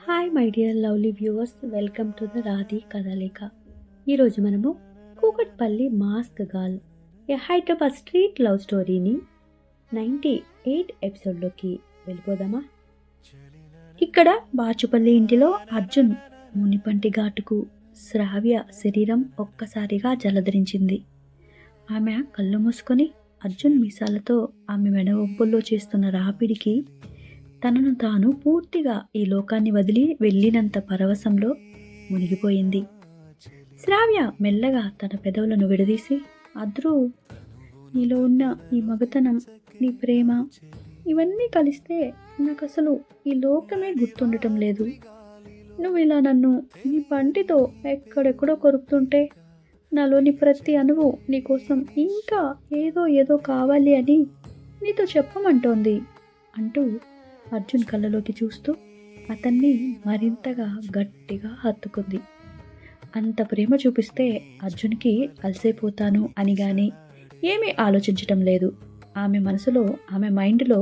Hi my dear lovely viewers, welcome to the రాధి కథలేఖ. ఈరోజు మనము Kukatpally mask girl, a Hyderabad street love స్టోరీని 98 ఎపిసోడ్లోకి వెళ్ళిపోదామా? ఇక్కడ బాచుపల్లి ఇంటిలో అర్జున్ మునిపంటి ఘాటుకు శ్రావ్య శరీరం ఒక్కసారిగా జలధరించింది. ఆమె కళ్ళు మూసుకొని అర్జున్ మీసాలతో ఆమె మెడవొబ్బుల్లో చేస్తున్న రాపిడికి తనను తాను పూర్తిగా ఈ లోకాన్ని వదిలి వెళ్ళినంత పరవశంలో మునిగిపోయింది. శ్రావ్య మెల్లగా తన పెదవులను విడదీసి, అద్రు, నీలో ఉన్న ఈ మగతనం, నీ ప్రేమ, ఇవన్నీ కలిస్తే నాకు అసలు ఈ లోకమే గుర్తుండటం లేదు. నువ్వు ఇలా నన్ను నీ పంటితో ఎక్కడెక్కడో కొరుకుతుంటే నాలోని ప్రతి అణువు నీకోసం ఇంకా ఏదో ఏదో కావాలి అని నీతో చెప్పమంటోంది అంటూ అర్జున్ కళ్ళలోకి చూస్తూ అతన్ని మరింతగా గట్టిగా హత్తుకుంది. అంత ప్రేమ చూపిస్తే అర్జున్కి అలసైపోతాను అని గాని ఏమీ ఆలోచించటం లేదు. ఆమె మనసులో, ఆమె మైండ్లో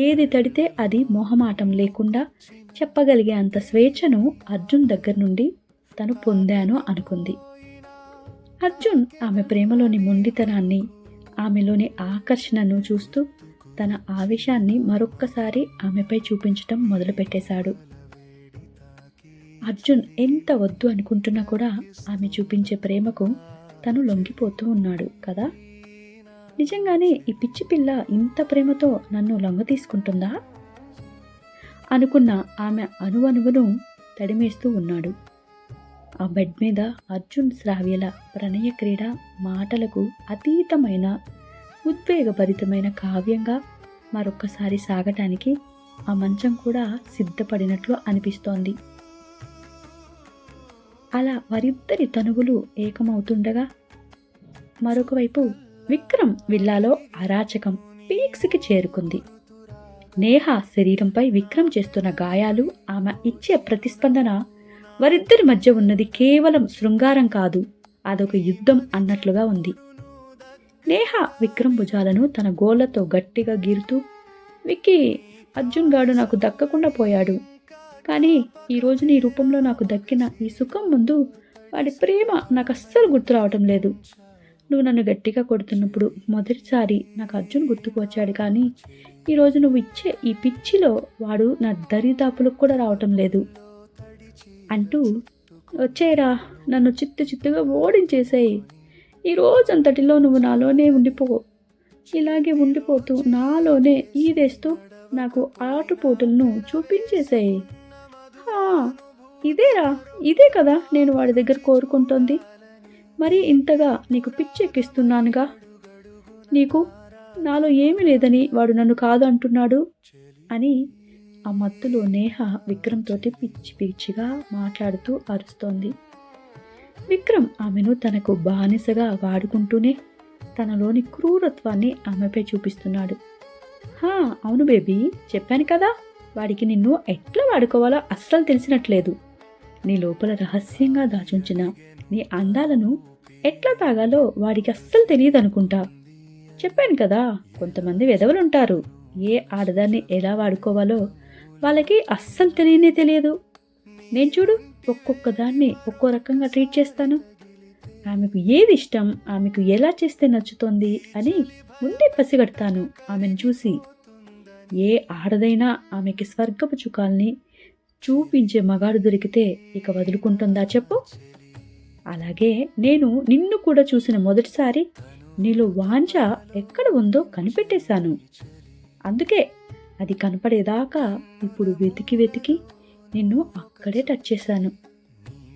ఏది తడితే అది మొహమాటం లేకుండా చెప్పగలిగే అంత స్వేచ్ఛను అర్జున్ దగ్గర నుండి తను పొందాను అనుకుంది. అర్జున్ ఆమె ప్రేమలోని మొండితనాన్ని, ఆమెలోని ఆకర్షణను చూస్తూ తన ఆవేశాన్ని మరొక్కసారి ఆమెపై చూపించటం మొదలుపెట్టేశాడు. అర్జున్ ఎంత వద్దు అనుకుంటున్నా కూడా ఆమె చూపించే ప్రేమకు తను లొంగిపోతూ ఉన్నాడు కదా. నిజంగానే ఈ పిచ్చి పిల్ల ఇంత ప్రేమతో నన్ను లొంగ తీసుకుంటుందా అనుకున్న ఆమె అణువణువును తడిమేస్తూ ఉన్నాడు. ఆ బెడ్ మీద అర్జున్ శ్రావ్యల ప్రణయ క్రీడ మాటలకు అతీతమైన ఉద్వేగభరితమైన కావ్యంగా మరొక్కసారి సాగటానికి ఆ మంచం కూడా సిద్ధపడినట్లు అనిపిస్తోంది. అలా వారిద్దరి తనువులు ఏకమవుతుండగా మరొక వైపు విక్రమ్ విల్లాలో అరాచకం పీక్స్కి చేరుకుంది. నేహ శరీరంపై విక్రమ్ చేస్తున్న గాయాలు, ఆమె ఇచ్చే ప్రతిస్పందన, వారిద్దరి మధ్య ఉన్నది కేవలం శృంగారం కాదు, అదొక యుద్ధం అన్నట్లుగా ఉంది. నేహ విక్రమ్ భుజాలను తన గోళ్లతో గట్టిగా గీరుతూ, విక్కీ, అర్జున్ గాడు నాకు దక్కకుండా పోయాడు, కానీ ఈరోజు నీ రూపంలో నాకు దక్కిన ఈ సుఖం ముందు వాడి ప్రేమ నాకు అస్సలు గుర్తు రావటం లేదు. నువ్వు నన్ను గట్టిగా కొడుతున్నప్పుడు మొదటిసారి నాకు అర్జున్ గుర్తుకు వచ్చాడు, కానీ ఈరోజు నువ్వు ఇచ్చే ఈ పిచ్చిలో వాడు నా దరిదాపులకు కూడా రావటం లేదు అంటూ, వచ్చేరా, నన్ను చిత్తుగా ఓడించేసేయి. ఈ రోజంతటిలో నువ్వు నాలోనే ఉండిపో, ఇలాగే ఉండిపోతూ నాలోనే ఈదేస్తూ నాకు ఆటుపోటులను చూపించేసేయి. ఇదే కదా నేను వాడి దగ్గర కోరుకుంటోంది. మరి ఇంతగా నీకు పిచ్చెక్కిస్తున్నానుగా. నీకు నాలో ఏమీ లేదని వాడు నన్ను కాదు అంటున్నాడు అని ఆ మత్తులో నేహ విక్రమ్ తోటి పిచ్చి పిచ్చిగా మాట్లాడుతూ అరుస్తోంది. విక్రమ్ ఆమెను తనకు బానిసగా వాడుకుంటూనే తనలోని క్రూరత్వాన్ని ఆమెపై చూపిస్తున్నాడు. అవును బేబీ, చెప్పాను కదా, వాడికి నిన్ను ఎట్లా వాడుకోవాలో అస్సలు తెలిసినట్లేదు. నీ లోపల రహస్యంగా దాచుంచిన నీ అందాలను ఎట్లా తాగాలో వాడికి అస్సలు తెలియదు అనుకుంటా. చెప్పాను కదా, కొంతమంది వెధవలుంటారు, ఏ ఆడదాన్ని ఎలా వాడుకోవాలో వాళ్ళకి అస్సలు తెలియదు. నేను చూడు, ఒక్కొక్క దాన్ని ఒక్కో రకంగా ట్రీట్ చేస్తాను. ఆమెకు ఏది ఇష్టం, ఆమెకు ఎలా చేస్తే నచ్చుతోంది అని ముందే పసిగడతాను. ఆమెను చూసి ఏ ఆడదైనా ఆమెకి స్వర్గపు చుకాల్ని చూపించే మగాడు దొరికితే ఇక వదులుకుంటుందా చెప్పు? అలాగే నేను నిన్ను కూడా చూసిన మొదటిసారి నీలో వాంఛ ఎక్కడ ఉందో కనిపెట్టేశాను. అందుకే అది కనపడేదాకా ఇప్పుడు వెతికి నిన్ను అక్కడే టచ్ చేశాను.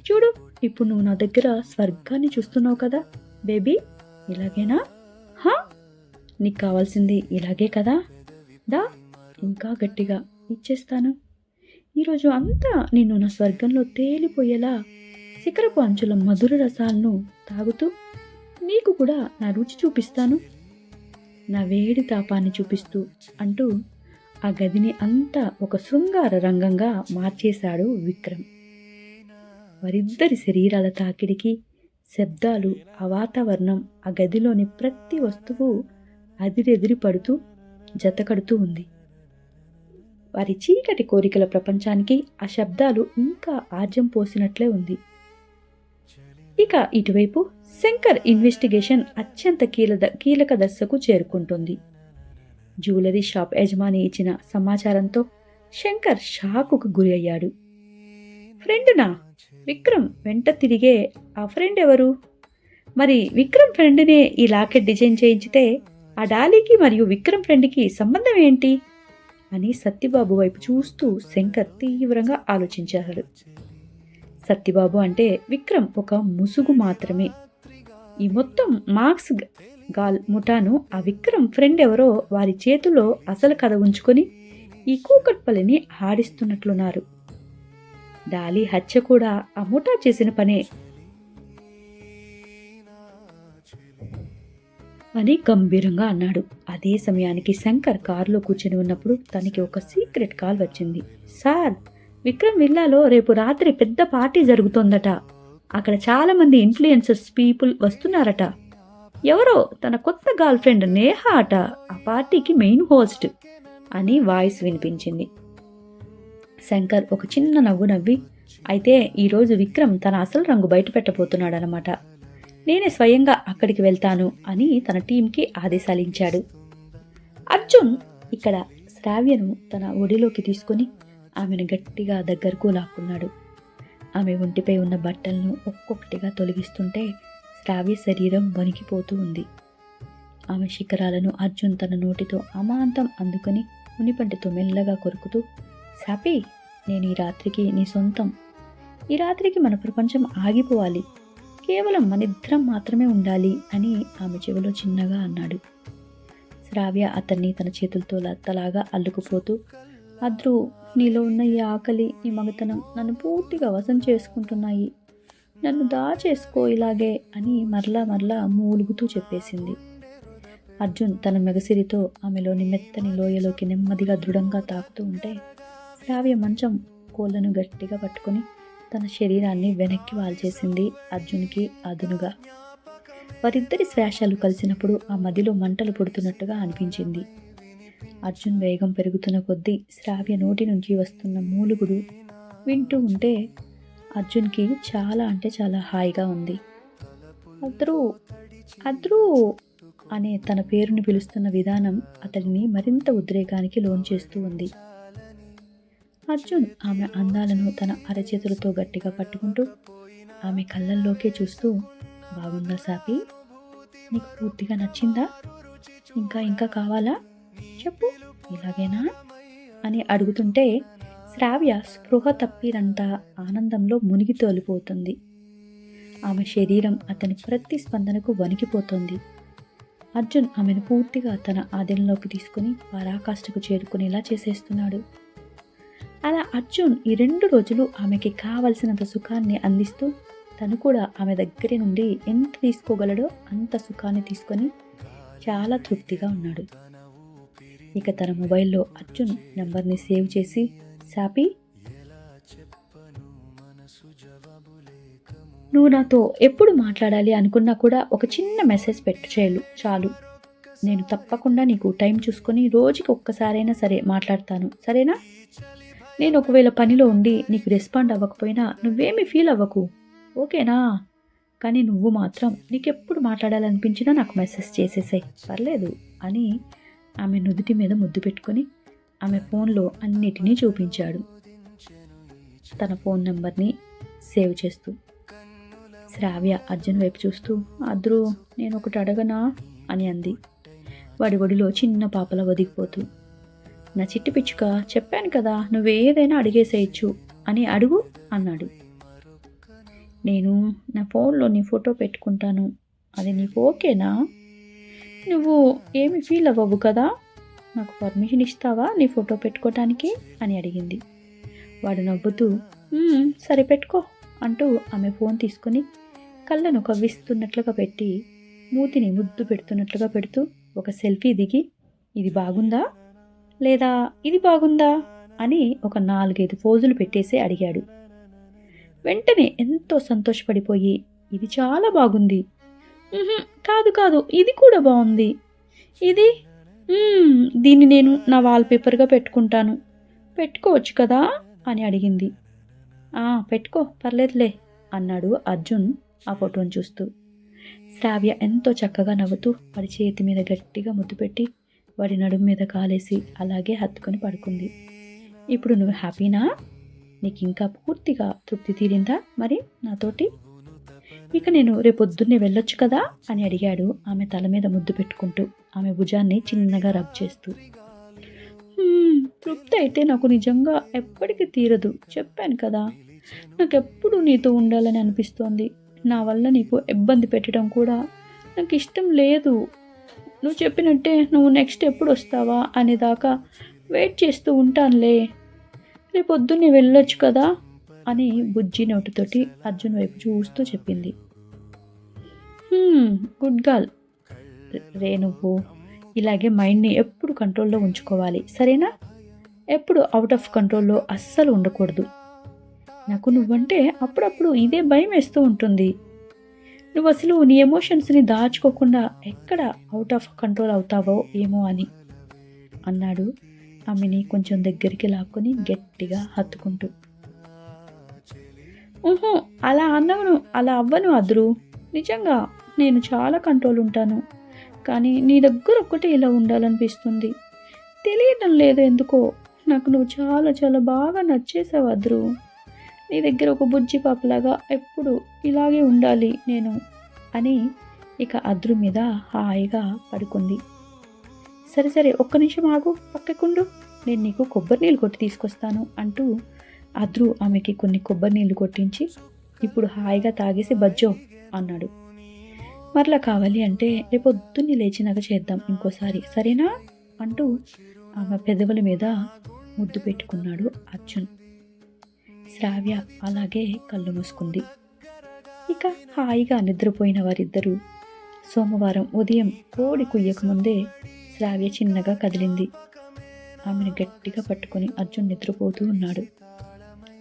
చూడు, ఇప్పుడు నువ్వు నా దగ్గర స్వర్గాన్ని చూస్తున్నావు కదా బేబీ, ఇలాగేనా? నీకు కావాల్సింది ఇలాగే కదా? దా, ఇంకా గట్టిగా ఇచ్చేస్తాను. ఈరోజు అంతా నిన్ను నా స్వర్గంలో తేలిపోయేలా శిఖరపు అంచుల మధుర రసాలను తాగుతూ నీకు కూడా నా రుచి చూపిస్తాను, నా వేడి తాపాన్ని చూపిస్తూ అంటూ ఆ గదిని అంతా ఒక శృంగార రంగంగా మార్చేశాడు విక్రమ్. వారిద్దరి శరీరాల తాకిడికి, శబ్దాలు, ఆ వాతావరణం, ఆ గదిలోని ప్రతి వస్తువు అదిరెదిరి పడుతూ జతకడుతూ ఉంది. వారి చీకటి కోరికల ప్రపంచానికి ఆ శబ్దాలు ఇంకా ఆజ్యం పోసినట్లే ఉంది. ఇక ఇటువైపు శంకర్ ఇన్వెస్టిగేషన్ అత్యంత కీలక దశకు చేరుకుంటుంది. జ్యువెలరీ షాప్ యజమాని ఇచ్చిన సమాచారంతో శంకర్ షాకుకు గురి అయ్యాడు. ఫ్రెండునా? విక్రమ్ వెంట తిరిగే ఆ ఫ్రెండ్ ఎవరు? మరి విక్రమ్ ఫ్రెండ్నే ఈ లాకెట్ డిజైన్ చేయించితే ఆ డాలీకి మరియు విక్రమ్ ఫ్రెండ్కి సంబంధం ఏంటి అని సత్యబాబు వైపు చూస్తూ శంకర్ తీవ్రంగా ఆలోచించాడు. సత్యబాబు అంటే విక్రమ్ ఒక ముసుగు మాత్రమే. ఈ మొత్తం మార్క్స్ గాల్ ముఠాను ఆ విక్రమ్ ఫ్రెండ్ ఎవరో వారి చేతిలో అసలు కథ ఉంచుకొని ఈ కూకట్పల్లిని ఆడిస్తున్నట్లున్నారు. డాలీ హత్య కూడా ఆ ముఠా చేసిన పనే అని గంభీరంగా అన్నాడు. అదే సమయానికి శంకర్ కారులో కూర్చొని ఉన్నప్పుడు తనకి ఒక సీక్రెట్ కాల్ వచ్చింది. సార్, విక్రమ్ విల్లాలో రేపు రాత్రి పెద్ద పార్టీ జరుగుతోందట. అక్కడ చాలా మంది ఇన్ఫ్లుయెన్సర్స్ పీపుల్ వస్తున్నారట. ఎవరో తన కొత్త గర్ల్ ఫ్రెండ్ నేహా అట ఆ పార్టీకి మెయిన్ హోస్ట్ అని వాయిస్ వినిపించింది. శంకర్ ఒక చిన్న నవ్వు నవ్వి, అయితే ఈరోజు విక్రమ్ తన అసలు రంగు బయట పెట్టబోతున్నాడనమాట. నేనే స్వయంగా అక్కడికి వెళ్తాను అని తన టీంకి ఆదేశాలించాడు. అర్జున్ ఇక్కడ శ్రావ్యను తన ఒడిలోకి తీసుకుని ఆమెను గట్టిగా దగ్గరకు లాక్కున్నాడు. ఆమె ఒంటిపై ఉన్న బట్టలను ఒక్కొక్కటిగా తొలగిస్తుంటే శ్రావ్య శరీరం వణికిపోతూ ఉంది. ఆమె శిఖరాలను అర్జున్ తన నోటితో అమాంతం అందుకొని మునిపంటితో మెల్లగా కొరుకుతూ, సాపి, నేను ఈ రాత్రికి నీ సొంతం. ఈ రాత్రికి మన ప్రపంచం ఆగిపోవాలి. కేవలం మనిద్దరం మాత్రమే ఉండాలి అని ఆమె చెవిలో చిన్నగా అన్నాడు. శ్రావ్య అతన్ని తన చేతులతో లత్తలాగా అల్లుకుపోతూ, అద్రు, నీలో ఉన్న ఈ ఆకలి, ఈ మగతనం నన్ను పూర్తిగా వశం చేసుకుంటున్నాయి. నన్ను దాచేసుకో ఇలాగే అని మరలా మూలుగుతూ చెప్పేసింది. అర్జున్ తన మెగసిరితో ఆమెలోని మెత్తని లోయలోకి నెమ్మదిగా దృఢంగా తాకుతూ ఉంటే శ్రావ్య మంచం కోళ్లను గట్టిగా పట్టుకొని తన శరీరాన్ని వెనక్కి వాల్చేసింది అర్జున్కి అదునుగా. వారిద్దరి శ్వాసాలు కలిసినప్పుడు ఆ మదిలో మంటలు పుడుతున్నట్టుగా అనిపించింది. అర్జున్ వేగం పెరుగుతున్న కొద్దీ శ్రావ్య నోటి నుంచి వస్తున్న మూలుగుడు వింటూ ఉంటే అర్జున్కి చాలా అంటే చాలా హాయిగా ఉంది. అద్రు అద్రు అనే తన పేరుని పిలుస్తున్న విధానం అతడిని మరింత ఉద్రేకానికి లోన్ చేస్తూ ఉంది. అర్జున్ ఆమె అందాలను తన అరచేతులతో గట్టిగా పట్టుకుంటూ ఆమె కళ్ళల్లోకే చూస్తూ, బాగుందా సాపి? నీకు పూర్తిగా నచ్చిందా? ఇంకా కావాలా? చెప్పు, ఇలాగేనా అని అడుగుతుంటే శ్రావ్య స్పృహ తప్పినంత ఆనందంలో మునిగి తోలిపోతుంది. ఆమె శరీరం అతని ప్రతి స్పందనకు వణికిపోతుంది. అర్జున్ ఆమెను పూర్తిగా తన ఆధీనంలోకి తీసుకుని పరాకాష్ఠకు చేరుకునేలా చేసేస్తున్నాడు. అలా అర్జున్ ఈ 2 రోజులు ఆమెకి కావలసినంత సుఖాన్ని అందిస్తూ తను కూడా ఆమె దగ్గర నుండి ఎంత తీసుకోగలడో అంత సుఖాన్ని తీసుకొని చాలా తృప్తిగా ఉన్నాడు. ఇక తన మొబైల్లో అర్జున్ నెంబర్ని సేవ్ చేసి, సాపి, నువ్వు నాతో ఎప్పుడు మాట్లాడాలి అనుకున్నా కూడా ఒక చిన్న మెసేజ్ పెట్టు చాలు. నేను తప్పకుండా నీకు టైం చూసుకొని రోజుకి ఒక్కసారైనా సరే మాట్లాడతాను, సరేనా? నేను ఒకవేళ పనిలో ఉండి నీకు రెస్పాండ్ అవ్వకపోయినా నువ్వేమీ ఫీల్ అవ్వకు, ఓకేనా? కానీ నువ్వు మాత్రం నీకెప్పుడు మాట్లాడాలనిపించినా నాకు మెసేజ్ చేసేసాయి, పర్లేదు అని ఆమె నుదుటి మీద ముద్దు పెట్టుకొని ఆమె ఫోన్లో అన్నిటినీ చూపించాడు, తన ఫోన్ నెంబర్ని సేవ్ చేస్తూ. శ్రావ్య అర్జున్ వైపు చూస్తూ, అద్రు, నేను ఒకటి అడగనా అని అంది, వాడి ఒడిలో చిన్న పాపలా ఒదిగిపోతూ. నా చిట్టి పిచ్చుక, చెప్పాను కదా, నువ్వేదైనా అడిగేసేయచ్చు అని అడుగు అన్నాడు. నేను నా ఫోన్లో నీ ఫోటో పెట్టుకుంటాను, అది నీకు ఓకేనా? నువ్వు ఏమి ఫీల్ అవ్వవు కదా? నాకు పర్మిషన్ ఇస్తావా నీ ఫోటో పెట్టుకోవటానికి అని అడిగింది. వాడు నవ్వుతూ, సరే పెట్టుకో అంటూ ఆమె ఫోన్ తీసుకుని కళ్ళను కవ్విస్తున్నట్లుగా పెట్టి మూతిని ముద్దు పెడుతున్నట్లుగా పెడుతూ ఒక సెల్ఫీ దిగి, ఇది బాగుందా లేదా ఇది బాగుందా అని ఒక 4-5 పోజులు పెట్టేసి అడిగాడు. వెంటనే ఎంతో సంతోషపడిపోయి, ఇది చాలా బాగుంది, కాదు ఇది కూడా బాగుంది, ఇది దీన్ని నేను నా వాల్పేపర్గా పెట్టుకుంటాను, పెట్టుకోవచ్చు కదా అని అడిగింది. పెట్టుకో పర్లేదులే అన్నాడు అర్జున్ ఆ ఫోటోని చూస్తూ. శ్రావ్య ఎంతో చక్కగా నవ్వుతూ వాడి చేతి మీద గట్టిగా ముద్దు పెట్టి వాడి నడుము మీద కాలేసి అలాగే హత్తుకొని పడుకుంది. ఇప్పుడు నువ్వు హ్యాపీనా? నీకు ఇంకా పూర్తిగా తృప్తి తీరిందా మరి నాతోటి? ఇక నేను రేపొద్దున్నే వెళ్ళొచ్చు కదా అని అడిగాడు ఆమె తల మీద ముద్దు పెట్టుకుంటూ, ఆమె భుజాన్ని చిన్నగా రబ్ చేస్తూ. తృప్తి అయితే నాకు నిజంగా ఎప్పటికీ తీరదు, చెప్పాను కదా. నాకెప్పుడు నీతో ఉండాలని అనిపిస్తోంది. నా వల్ల నీకు ఇబ్బంది పెట్టడం కూడా నాకు ఇష్టం లేదు. నువ్వు చెప్పినట్టే నువ్వు నెక్స్ట్ ఎప్పుడు వస్తావా అనేదాకా వెయిట్ చేస్తూ ఉంటానులే. రేపొద్దున్నే వెళ్ళొచ్చు కదా అని బుజ్జి నోటితోటి అర్జున్ వైపు చూస్తూ చెప్పింది. Good girl. నువ్వు ఇలాగే మైండ్ని ఎప్పుడు కంట్రోల్లో ఉంచుకోవాలి, సరేనా? ఎప్పుడు అవుట్ ఆఫ్ కంట్రోల్లో అస్సలు ఉండకూడదు. నాకు నువ్వంటే అప్పుడప్పుడు ఇదే భయం వేస్తూ ఉంటుంది. నువ్వు అసలు నీ ఎమోషన్స్ని దాచుకోకుండా ఎక్కడ అవుట్ ఆఫ్ కంట్రోల్ అవుతావో ఏమో అని అన్నాడు ఆమెని కొంచెం దగ్గరికి లాక్కొని గట్టిగా హత్తుకుంటూ. అలా అవ్వను అద్రు. నిజంగా నేను చాలా కంట్రోల్ ఉంటాను. కానీ నీ దగ్గర ఒక్కటే ఇలా ఉండాలనిపిస్తుంది. తెలియడం లేదు ఎందుకో. నాకు నువ్వు చాలా చాలా బాగా నచ్చేసావు అద్రు. నీ దగ్గర ఒక బుజ్జి పాపలాగా ఎప్పుడు ఇలాగే ఉండాలి నేను అని ఇక అద్రు మీద హాయిగా పడుకుంది. సరే ఒక్క నిమిషం ఆగు, పక్కకుండు, నేను నీకు కొబ్బరి నీళ్ళు కొట్టి తీసుకొస్తాను అంటూ అద్రు ఆమెకి కొన్ని కొబ్బరి నీళ్లు కొట్టించి ఇప్పుడు హాయిగా తాగేసి బజ్జో అన్నాడు. మరలా కావాలి అంటే రేపొద్దున్నే లేచినాక చేద్దాం ఇంకోసారి, సరేనా అంటూ ఆమె పెదవుల మీద ముద్దు పెట్టుకున్నాడు అర్జున్. శ్రావ్య అలాగే కళ్ళు మూసుకుంది. ఇక హాయిగా నిద్రపోయిన వారిద్దరూ సోమవారం ఉదయం కోడి కుయ్యకముందే శ్రావ్య చిన్నగా కదిలింది. ఆమెను గట్టిగా పట్టుకొని అర్జున్ నిద్రపోతూ ఉన్నాడు.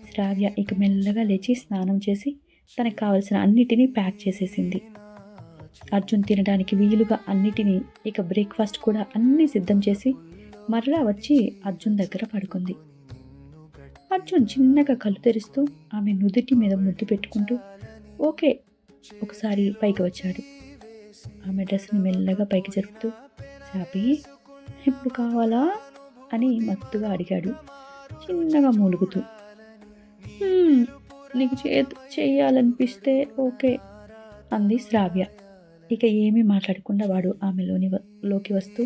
శ్రావ్య ఇక మెల్లగా లేచి స్నానం చేసి తనకు కావలసిన అన్నిటినీ ప్యాక్ చేసేసింది. అర్జున్ తినడానికి వీలుగా అన్నిటినీ, ఇక బ్రేక్ఫాస్ట్ కూడా అన్నీ సిద్ధం చేసి మరలా వచ్చి అర్జున్ దగ్గర పడుకుంది. అర్జున్ చిన్నగా కళ్ళు తెరుస్తూ ఆమె నుదుటి మీద ముద్దు పెట్టుకుంటూ ఓకే ఒకసారి పైకి వచ్చాడు. ఆమె డ్రెస్ని మెల్లగా పైకి జరుపుతూ చాపి ఇప్పుడు కావాలా అని మత్తుగా అడిగాడు చిన్నగా మూలుగుతూ. నీకు చెయ్యాలనిపిస్తే ఓకే అంది శ్రావ్య. ఇక ఏమీ మాట్లాడకుండా వాడు ఆమెలోకి వస్తూ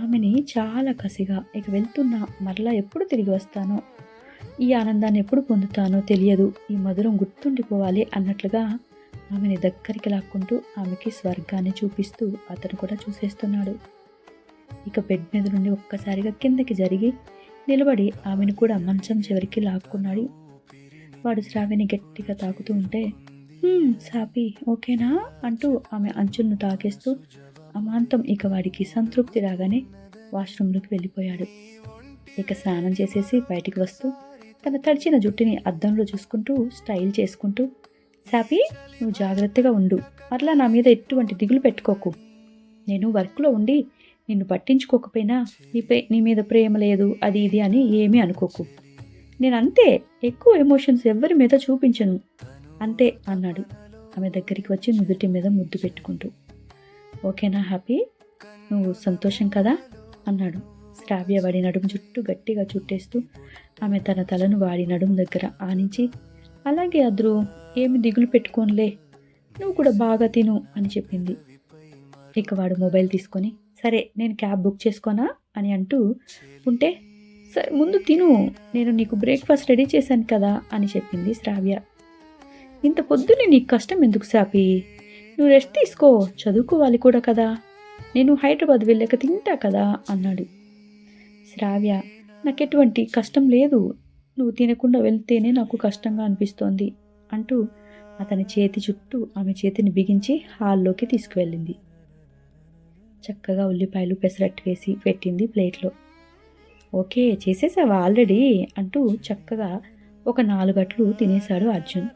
ఆమెని చాలా కసిగా ఇక వెళ్తున్నా మరలా ఎప్పుడు తిరిగి వస్తానో, ఈ ఆనందాన్ని ఎప్పుడు పొందుతానో తెలియదు, ఈ మధురం గుర్తుండిపోవాలి అన్నట్లుగా ఆమెని దగ్గరికి లాక్కుంటూ ఆమెకి స్వర్గాన్ని చూపిస్తూ అతను కూడా చూసేస్తున్నాడు. ఇక బెడ్ మీద నుండి ఒక్కసారిగా కిందకి జరిగి నిలబడి ఆమెను కూడా మంచం చివరికి లాక్కున్నాడు. వాడు శ్రావ్యని గట్టిగా తాకుతూ ఉంటే సాపి ఓకేనా అంటూ ఆమె అంచులను తాకేస్తూ అమాంతం ఇక వాడికి సంతృప్తి రాగానే వాష్రూమ్లోకి వెళ్ళిపోయాడు. ఇక స్నానం చేసేసి బయటికి వస్తూ తన తడిచిన జుట్టుని అద్దంలో చూసుకుంటూ స్టైల్ చేసుకుంటూ సాపి నువ్వు జాగ్రత్తగా ఉండు, మరలా నా మీద ఎటువంటి దిగులు పెట్టుకోకు. నేను వర్క్లో ఉండి నిన్ను పట్టించుకోకపోయినా నీ మీద ప్రేమ లేదు అది ఇది అని ఏమీ అనుకోకు. నేనంతే, ఎక్కువ ఎమోషన్స్ ఎవరి మీద చూపించను అంతే అన్నాడు ఆమె దగ్గరికి వచ్చి నుదుటి మీద ముద్దు పెట్టుకుంటూ. ఓకేనా హ్యాపీ, నువ్వు సంతోషం కదా అన్నాడు. శ్రావ్య వాడి నడుము చుట్టూ గట్టిగా చుట్టేస్తూ ఆమె తన తలను వాడి నడుము దగ్గర ఆనించి అలాగే అద్రు ఏమి దిగులు పెట్టుకోనిలే, నువ్వు కూడా బాగా తిను అని చెప్పింది. ఇక వాడు మొబైల్ తీసుకొని సరే నేను క్యాబ్ బుక్ చేసుకోనా అని అంటూ ఉంటే సరే ముందు తిను, నేను నీకు బ్రేక్ఫాస్ట్ రెడీ చేశాను కదా అని చెప్పింది శ్రావ్య. ఇంత పొద్దున్నే నీకు కష్టం ఎందుకు సాపి, నువ్వు రెస్ట్ తీసుకో, చదువుకోవాలి కూడా కదా, నేను హైదరాబాద్ వెళ్ళాక తింటా కదా అన్నాడు. శ్రావ్య నాకు ఎటువంటి కష్టం లేదు, నువ్వు తినకుండా వెళ్తేనే నాకు కష్టంగా అనిపిస్తోంది అంటూ అతని చేతి చుట్టూ ఆమె చేతిని బిగించి హాల్లోకి తీసుకువెళ్ళింది. చక్కగా ఉల్లిపాయలు పెసరట్టు వేసి పెట్టింది ప్లేట్లో. ఓకే చేసేసావా ఆల్రెడీ అంటూ చక్కగా ఒక 4 అట్లు తినేశాడు అర్జున్.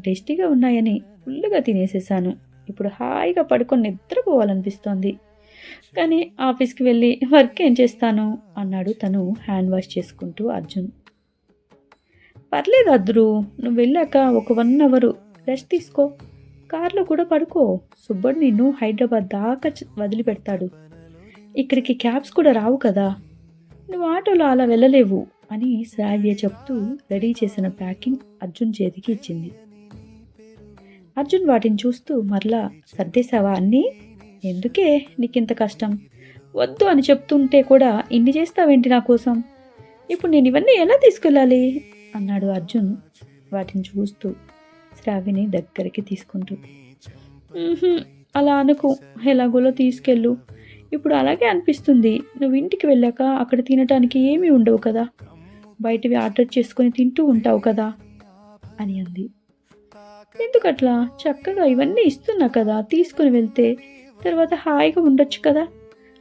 టేస్టీగా ఉన్నాయని ఫుల్గా తినేసేసాను, ఇప్పుడు హాయిగా పడుకొని నిద్రపోవాలనిపిస్తోంది, కానీ ఆఫీస్కి వెళ్ళి వర్క్ ఏం చేస్తాను అన్నాడు తను హ్యాండ్ వాష్ చేసుకుంటూ అర్జున్. పర్లేదు అద్రు, నువ్వు వెళ్ళాక ఒక 1 అవర్ రెస్ట్ తీసుకో, కార్లో కూడా పడుకో. సుబ్బడు నిన్ను హైదరాబాద్ దాకా వదిలిపెడతాడు. ఇక్కడికి క్యాబ్స్ కూడా రావు కదా, నువ్వు ఆటోలో అలా వెళ్ళలేవు అని శ్రావ్య చెప్తూ రెడీ చేసిన ప్యాకింగ్ అర్జున్ చేతికి ఇచ్చింది. అర్జున్ వాటిని చూస్తూ మరలా సర్దేశావా అన్నీ? ఎందుకే నీకింత కష్టం? వద్దు అని చెప్తుంటే కూడా ఇన్ని చేస్తావేంటి నా కోసం? ఇప్పుడు నేను ఇవన్నీ ఎలా తీసుకెళ్ళాలి అన్నాడు అర్జున్ వాటిని చూస్తూ శ్రావ్యని దగ్గరికి తీసుకుంటూ. అలా అనుకు, ఎలాగోలో తీసుకెళ్ళు. ఇప్పుడు అలాగే అనిపిస్తుంది. నువ్వు ఇంటికి వెళ్ళాక అక్కడ తినటానికి ఏమీ ఉండవు కదా, బయటవి ఆర్డర్ చేసుకొని తింటూ ఉంటావు కదా అని అంది. ఎందుకట్లా? చక్కగా ఇవన్నీ ఇస్తున్నా కదా, తీసుకుని వెళ్తే తర్వాత హాయిగా ఉండొచ్చు కదా.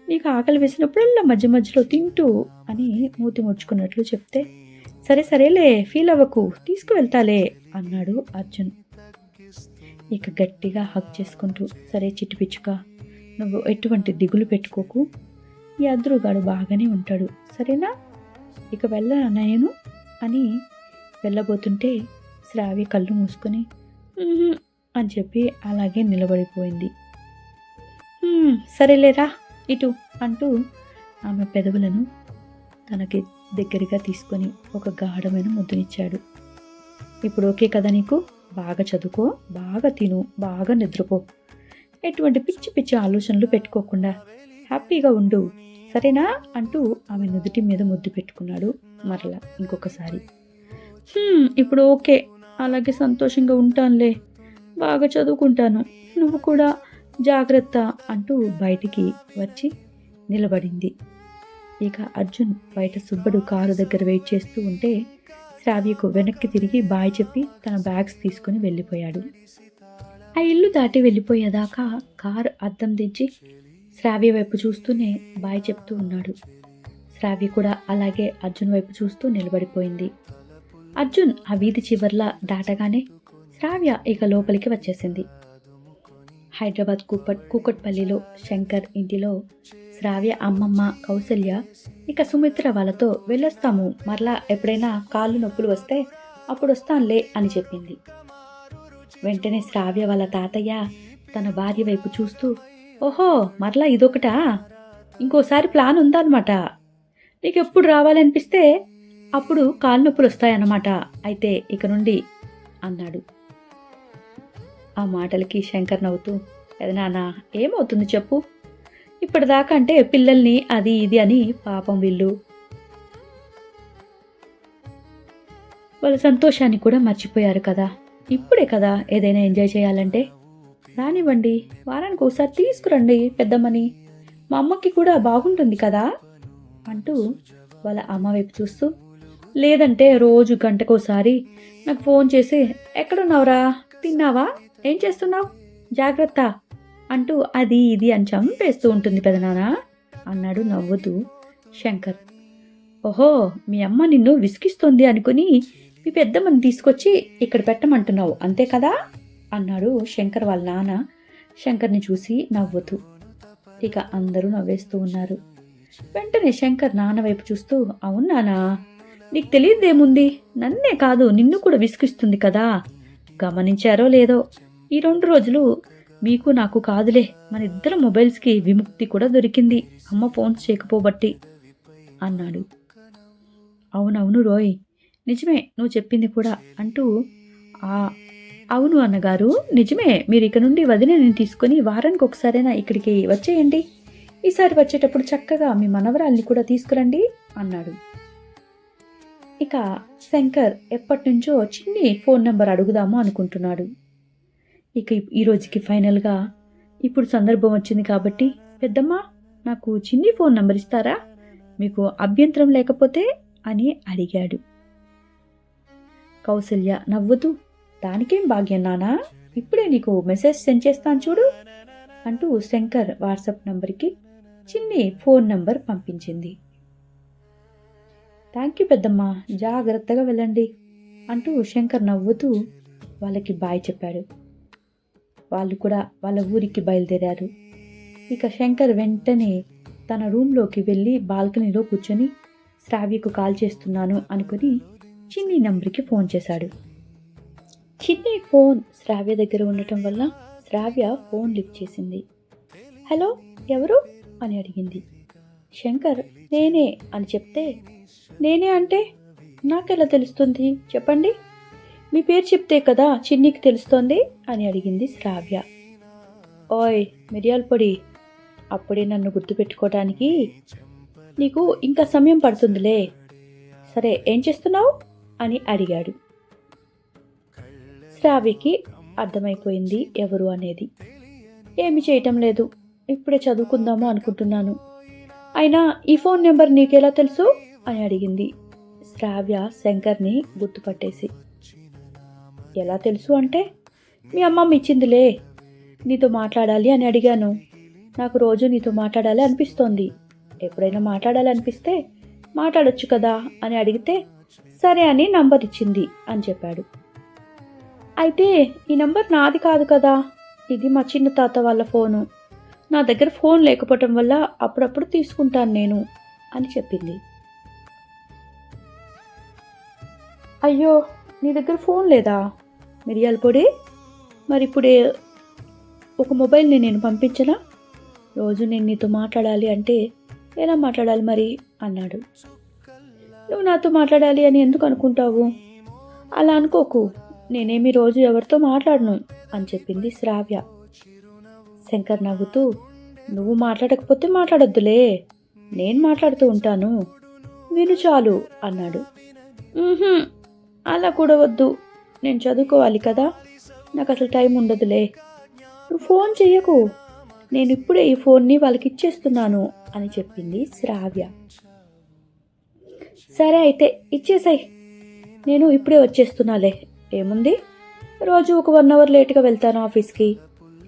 నీకు ఆకలి వేసినప్పుడల్లా మధ్య మధ్యలో తింటూ అని మూతి ముడుచుకున్నట్లు చెప్తే, సరే సరేలే, ఫీల్ అవ్వకు, తీసుకువెళ్తాలే అన్నాడు అర్జున్. ఇక గట్టిగా హగ్ చేసుకుంటూ, సరే చిట్టి పిచ్చుక, నువ్వు ఎటువంటి దిగులు పెట్టుకోకు, ఈ అద్రుగాడు బాగానే ఉంటాడు, సరేనా? ఇక వెళ్ళనా నేను అని వెళ్ళబోతుంటే శ్రావ్య కళ్ళు మూసుకొని అని చెప్పి అలాగే నిలబడిపోయింది. సరేలేరా ఇటు అంటూ ఆమె పెదవులను తనకి దగ్గరగా తీసుకొని ఒక గాఢమైన ముద్దునిచ్చాడు. ఇప్పుడు ఓకే కదా నీకు? బాగా చదువుకో, బాగా తిను, బాగా నిద్రపో, ఎటువంటి పిచ్చి పిచ్చి ఆలోచనలు పెట్టుకోకుండా హ్యాపీగా ఉండు, సరేనా అంటూ ఆమె నుదుటి మీద ముద్దు పెట్టుకున్నాడు మరలా ఇంకొకసారి. ఇప్పుడు ఓకే, అలాగే సంతోషంగా ఉంటానులే, బాగా చదువుకుంటాను, నువ్వు కూడా జాగ్రత్త అంటూ బయటికి వచ్చి నిలబడింది. ఇక అర్జున్ బయట సుబ్బడు కారు దగ్గర వెయిట్ చేస్తూ ఉంటే శ్రావ్యకు వెనక్కి తిరిగి బాయ్ చెప్పి తన బ్యాగ్స్ తీసుకుని వెళ్ళిపోయాడు. ఆ ఇల్లు దాటి వెళ్ళిపోయేదాకా కారు అద్దం దించి శ్రావ్య వైపు చూస్తూనే బాయ్ చెప్తూ ఉన్నాడు. శ్రావ్య కూడా అలాగే అర్జున్ వైపు చూస్తూ నిలబడిపోయింది. అర్జున్ ఆ వీధి చివర్లా దాటగానే శ్రావ్య ఇక లోపలికి వచ్చేసింది. హైదరాబాద్ కూకట్పల్లిలో శంకర్ ఇంటిలో శ్రావ్య అమ్మమ్మ కౌసల్య ఇక సుమిత్ర వాళ్ళతో వెళ్ళొస్తాము, మరలా ఎప్పుడైనా కాళ్ళు నొప్పులు వస్తే అప్పుడు వస్తానులే అని చెప్పింది. వెంటనే శ్రావ్య వాళ్ళ తాతయ్య తన భార్య వైపు చూస్తూ, ఓహో మరలా ఇదొకటా, ఇంకోసారి ప్లాన్ ఉందన్నమాట, నీకు ఎప్పుడు రావాలనిపిస్తే అప్పుడు కాళ్ళు నొప్పులు వస్తాయన్నమాట అయితే ఇక నుండి అన్నాడు. ఆ మాటలకి శంకర్ నవ్వుతూ, పెదనాన్న ఏమవుతుంది చెప్పు, ఇప్పటిదాకా అంటే పిల్లల్ని అది ఇది అని పాపం వాళ్ళ సంతోషాన్ని కూడా మర్చిపోయారు కదా, ఇప్పుడే కదా ఏదైనా ఎంజాయ్ చేయాలంటే, రానివ్వండి, వారానికి ఒకసారి తీసుకురండి పెద్దమ్మని, మా అమ్మకి కూడా బాగుంటుంది కదా అంటూ వాళ్ళ అమ్మ వైపు చూస్తూ, లేదంటే రోజు గంటకోసారి నాకు ఫోన్ చేసి ఎక్కడున్నావురా, తిన్నావా, ఏం చేస్తున్నావు, జాగ్రత్త అంటూ అది ఇది అని చంపేస్తూ ఉంటుంది పెదనాన్న అన్నాడు నవ్వుతూ శంకర్. ఓహో మీ అమ్మ నిన్ను విసిగిస్తోంది అనుకుని మీ పెద్దమ్మని తీసుకొచ్చి ఇక్కడ పెట్టమంటున్నావు అంతే కదా అన్నాడు శంకర్ వాళ్ళ నాన్న శంకర్ని చూసి నవ్వుతూ. ఇక అందరూ నవ్వేస్తూ ఉన్నారు. వెంటనే శంకర్ నాన్న వైపు చూస్తూ, అవును నానా, నీకు తెలియదేముంది, నన్నే కాదు నిన్ను కూడా విసిగిస్తుంది కదా, గమనించారో లేదో, ఈ 2 రోజులు మీకు నాకు కాదులే, మన ఇద్దరు మొబైల్స్కి విముక్తి కూడా దొరికింది అమ్మ ఫోన్స్ చేయకపోబట్టి అన్నాడు. అవునవును రోయ్, నిజమే నువ్వు చెప్పింది కూడా అంటూ, అవును అన్నగారు నిజమే, మీరు ఇక నుండి వదినని తీసుకొని వారానికి ఒకసారైనా ఇక్కడికి వచ్చేయండి, ఈసారి వచ్చేటప్పుడు చక్కగా మీ మనవరాల్ని కూడా తీసుకురండి అన్నాడు. ఇక శంకర్ ఎప్పటి నుంచో చిన్ని ఫోన్ నెంబర్ అడుగుదాము అనుకుంటున్నాడు. ఇక ఈ రోజుకి ఫైనల్గా ఇప్పుడు సందర్భం వచ్చింది కాబట్టి, పెద్దమ్మ నాకు చిన్ని ఫోన్ నెంబర్ ఇస్తారా, మీకు అభ్యంతరం లేకపోతే అని అడిగాడు. కౌసల్య నవ్వుతూ, దానికేం భాగ్యం నానా, ఇప్పుడే నీకు మెసేజ్ సెండ్ చేస్తాను చూడు అంటూ శంకర్ వాట్సాప్ నంబర్కి చిన్ని ఫోన్ నంబర్ పంపించింది. థ్యాంక్ యూ పెద్దమ్మ, జాగ్రత్తగా వెళ్ళండి అంటూ శంకర్ నవ్వుతూ వాళ్ళకి బాయ్ చెప్పాడు. వాళ్ళు కూడా వాళ్ళ ఊరికి బయలుదేరారు. ఇక శంకర్ వెంటనే తన రూమ్లోకి వెళ్ళి బాల్కనీలో కూర్చొని శ్రావ్యకు కాల్ చేస్తున్నాను అనుకుని చిన్ని నంబర్కి ఫోన్ చేశాడు. చిన్ని ఫోన్ శ్రావ్య దగ్గర ఉండటం వల్ల శ్రావ్య ఫోన్ లిఫ్ట్ చేసింది. హలో, ఎవరు అని అడిగింది. శంకర్ నేనే అని చెప్తే, నేనే అంటే నాకెలా తెలుస్తుంది చెప్పండి, మీ పేరు చెప్తే కదా చిన్నికి తెలుస్తోంది అని అడిగింది శ్రావ్య. ఓయ్ మిరియాల పొడి, అప్పుడే నన్ను గుర్తుపెట్టుకోవడానికి నీకు ఇంకా సమయం పడుతుందిలే. సరే ఏం చేస్తున్నావు అని అడిగాడు. శ్రావ్యకి అర్థమైపోయింది ఎవరు అనేది. ఏమి చేయటం లేదు, ఇప్పుడే చదువుకుందాము అనుకుంటున్నాను. అయినా ఈ ఫోన్ నెంబర్ నీకెలా తెలుసు అని అడిగింది శ్రావ్య శంకర్ని గుర్తుపట్టేసి. ఎలా తెలుసు అంటే, మీ అమ్మమ్మ ఇచ్చిందిలే, నీతో మాట్లాడాలి అని అడిగాను. నాకు రోజు నీతో మాట్లాడాలి అనిపిస్తోంది, ఎప్పుడైనా మాట్లాడాలి అనిపిస్తే మాట్లాడొచ్చు కదా అని అడిగితే సరే అని నంబర్ ఇచ్చింది అని చెప్పాడు. అయితే ఈ నంబర్ నాది కాదు కదా, ఇది మా చిన్న తాత వాళ్ళ ఫోను. నా దగ్గర ఫోన్ లేకపోవటం వల్ల అప్పుడప్పుడు తీసుకుంటాను నేను అని చెప్పింది. అయ్యో, నీ దగ్గర ఫోన్ లేదా మిరియాల పొడి? మరి ఇప్పుడే ఒక మొబైల్ని నేను పంపించనా? రోజు నేను నీతో మాట్లాడాలి అంటే ఎలా మాట్లాడాలి మరి అన్నాడు. నువ్వు నాతో మాట్లాడాలి అని ఎందుకు అనుకుంటావు? అలా అనుకోకు, నేనేమి రోజు ఎవరితో మాట్లాడను అని చెప్పింది శ్రావ్య. శంకర్ నవ్వుతూ, నువ్వు మాట్లాడకపోతే మాట్లాడొద్దులే, నేను మాట్లాడుతూ ఉంటాను, విను చాలు అన్నాడు. అలా కూడా వద్దు, నేను చదువుకోవాలి కదా, నాకు అసలు టైం ఉండదులే. నువ్వు ఫోన్ చెయ్యకు, నేను ఇప్పుడే ఈ ఫోన్ని వాళ్ళకి ఇచ్చేస్తున్నాను అని చెప్పింది శ్రావ్య. సరే అయితే ఇచ్చేసాయి, నేను ఇప్పుడే వచ్చేస్తున్నాలే, ఏముంది, రోజు ఒక 1 అవర్ లేట్గా వెళ్తాను ఆఫీస్కి.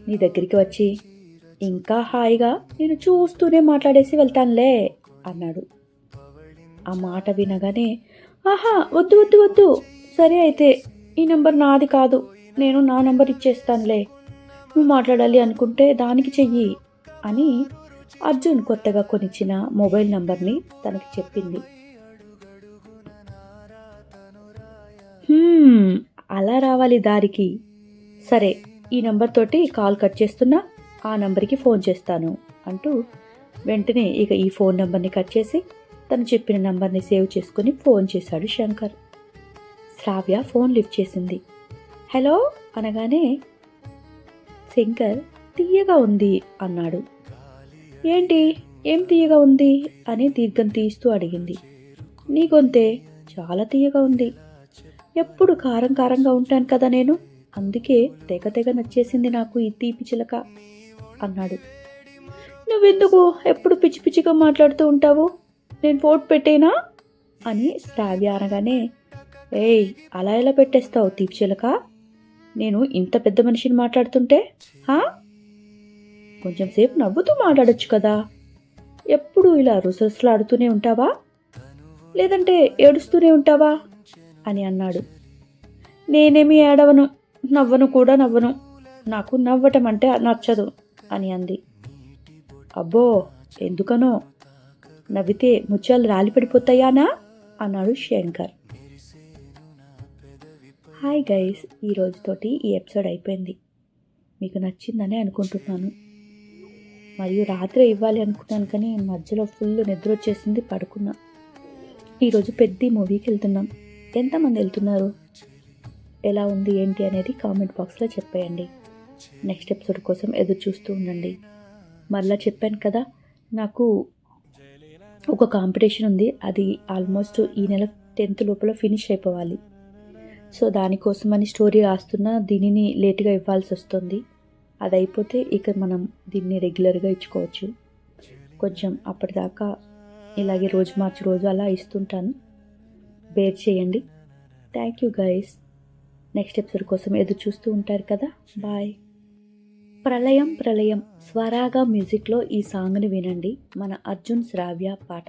నీ దగ్గరికి వచ్చి ఇంకా హాయిగా నేను చూస్తూనే మాట్లాడేసి వెళ్తానులే అన్నాడు. ఆ మాట వినగానే, ఆహా వద్దు వద్దు వద్దు, సరే అయితే ఈ నంబర్ నాది కాదు, నేను నా నంబర్ ఇచ్చేస్తానులే, నువ్వు మాట్లాడాలి అనుకుంటే దానికి చెయ్యి అని అర్జున్ కొత్తగా కొనిచ్చిన మొబైల్ నంబర్ని తనకి చెప్పింది. అలా రావాలి దారికి, సరే ఈ నంబర్ తోటి కాల్ కట్ చేస్తున్నా, ఆ నంబర్కి ఫోన్ చేస్తాను అంటూ వెంటనే ఇక ఈ ఫోన్ నంబర్ని కట్ చేసి తను చెప్పిన నంబర్ని సేవ్ చేసుకుని ఫోన్ చేశాడు శంకర్. శ్రావ్య ఫోన్ లిఫ్ట్ చేసింది. హలో అనగానే శంకర్ తీయగా ఉంది అన్నాడు. ఏంటి, ఏం తీయగా ఉంది అని దీర్ఘం తీస్తూ అడిగింది. నీ గొంతే చాలా తీయగా ఉంది, ఎప్పుడు కారం కారంగా ఉంటాను కదా నేను, అందుకే తెగ తెగ నచ్చేసింది నాకు ఈ తీపి చిలక అన్నాడు. నువ్వెందుకు ఎప్పుడు పిచ్చి పిచ్చిగా మాట్లాడుతూ ఉంటావు, నేను ఫోన్ పెట్టేనా అని శ్రావ్య అనగానే, ఏయ్ అలా ఎలా పెట్టేస్తావు తీపి చిలక, నేను ఇంత పెద్ద మనిషిని మాట్లాడుతుంటే కొంచెం సేపు నవ్వుతూ మాట్లాడొచ్చు కదా, ఎప్పుడు ఇలా రుసరుసలాడుతూనే ఉంటావా, లేదంటే ఏడుస్తూనే ఉంటావా అని అన్నాడు. నేనేమి ఏడవను, నవ్వను కూడా నవ్వను, నాకు నవ్వటం అంటే నచ్చదు అని అంది. అబ్బో ఎందుకనో, నవ్వితే ముత్యాలు రాలిపడిపోతాయానా అన్నాడు శంకర్. హాయ్ గైస్, ఈ రోజుతోటి ఈ ఎపిసోడ్ అయిపోయింది. మీకు నచ్చిందని అనుకుంటున్నాను. మరియు రాత్రి ఇవ్వాలి అనుకున్నాను కానీ మధ్యలో ఫుల్ నిద్ర వచ్చేసింది, పడుకున్నా. ఈరోజు పెద్ద మూవీకి వెళ్తున్నాం. ఎంతమంది వెళ్తున్నారు, ఎలా ఉంది ఏంటి అనేది కామెంట్ బాక్స్లో చెప్పేయండి. నెక్స్ట్ ఎపిసోడ్ కోసం ఎదురు చూస్తూ ఉండండి. మరలా చెప్పాను కదా, నాకు ఒక కాంపిటీషన్ ఉంది, అది ఆల్మోస్ట్ ఈ నెల 10th లోపల ఫినిష్ అయిపోవాలి. సో దానికోసమని స్టోరీ రాస్తున్నా, దీనిని లేట్గా ఇవ్వాల్సి వస్తుంది. అది అయిపోతే ఇక మనం దీన్ని రెగ్యులర్గా ఇచ్చుకోవచ్చు. కొంచెం అప్పటిదాకా ఇలాగే రోజు మార్చి రోజు అలా ఇస్తుంటాను, బేర్ చేయండి. Thank you guys. Next episode కోసం ఎదురు చూస్తూ ఉంటారు కదా. బాయ్. ప్రళయం ప్రళయం స్వరాగా మ్యూజిక్లో ఈ సాంగ్ని వినండి, మన అర్జున్ శ్రావ్య పాట.